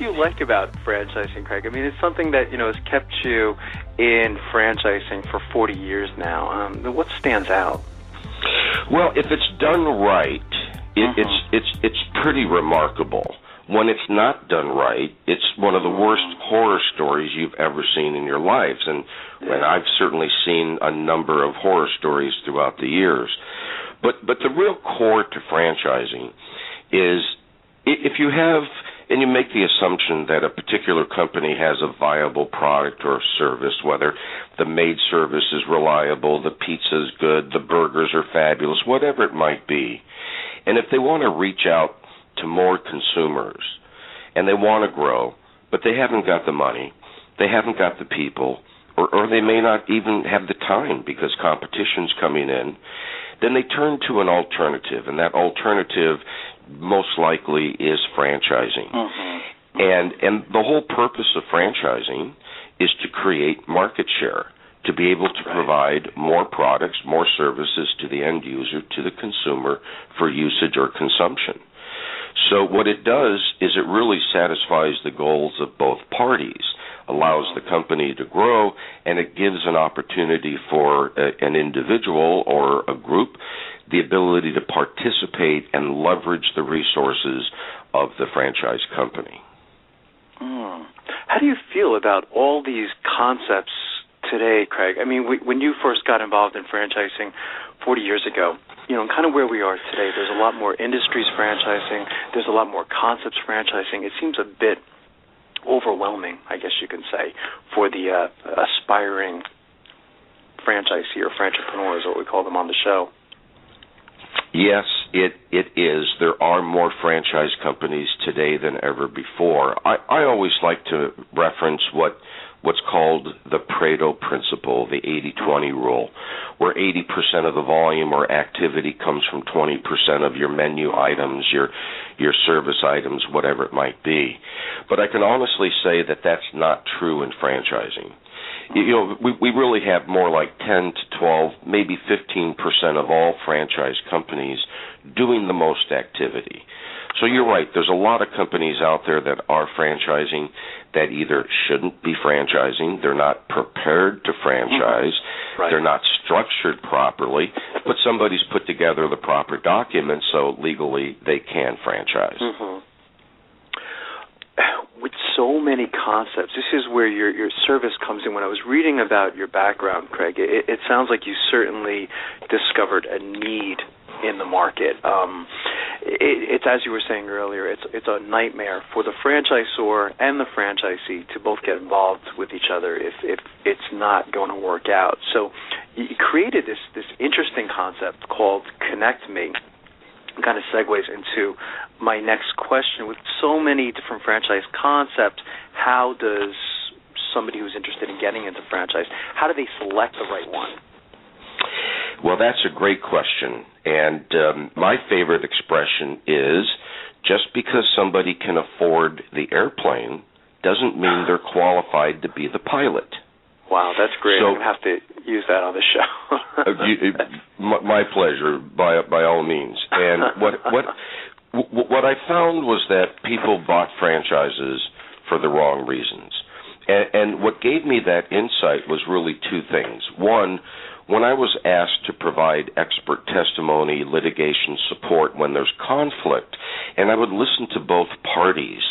do you like about franchising, Craig? I mean, it's something that, has kept you in franchising for 40 years now. What stands out? Well, if it's done right, it's pretty remarkable. When it's not done right, it's one of the worst horror stories you've ever seen in your lives. And I've certainly seen a number of horror stories throughout the years. But the real core to franchising is if you have, and you make the assumption that a particular company has a viable product or service, whether the maid service is reliable, the pizza is good, the burgers are fabulous, whatever it might be. And if they want to reach out to more consumers and they want to grow, but they haven't got the money, they haven't got the people, or they may not even have the time because competition's coming in, then they turn to an alternative, and that alternative most likely is franchising. And the whole purpose of franchising is to create market share, to be able to provide more products, more services to the end user, to the consumer for usage or consumption. So what it does is it really satisfies the goals of both parties, allows the company to grow, and it gives an opportunity for an individual or a group the ability to participate and leverage the resources of the franchise company. How do you feel about all these concepts today, Craig? I mean, when you first got involved in franchising 40 years ago, kind of where we are today, there's a lot more industries franchising, there's a lot more concepts franchising. It seems a bit overwhelming, I guess you can say, for the aspiring franchisee or franchipreneur is what we call them on the show. Yes, it is. There are more franchise companies today than ever before. I always like to reference what's called the Pareto principle, the 80-20 rule, where 80% of the volume or activity comes from 20% of your menu items, your service items, whatever it might be. But I can honestly say that that's not true in franchising. We really have more like 10 to 12, maybe 15% of all franchise companies doing the most activity. So you're right, there's a lot of companies out there that are franchising that either shouldn't be franchising, they're not prepared to franchise, they're not structured properly, but somebody's put together the proper documents so legally they can franchise. With so many concepts, this is where your service comes in. When I was reading about your background, Craig, it sounds like you certainly discovered a need in the market. It's as you were saying earlier, it's a nightmare for the franchisor and the franchisee to both get involved with each other if it's not going to work out. So you created this interesting concept called Connect Me. Kind of segues into my next question. With so many different franchise concepts, how does somebody who's interested in getting into franchise, how do they select the right one? Well, that's a great question. And my favorite expression is, just because somebody can afford the airplane doesn't mean they're qualified to be the pilot. Wow, that's great. So, I'm going to have to use that on the show. My pleasure, by all means. And what I found was that people bought franchises for the wrong reasons. And what gave me that insight was really two things. One, when I was asked to provide expert testimony, litigation support when there's conflict, and I would listen to both parties,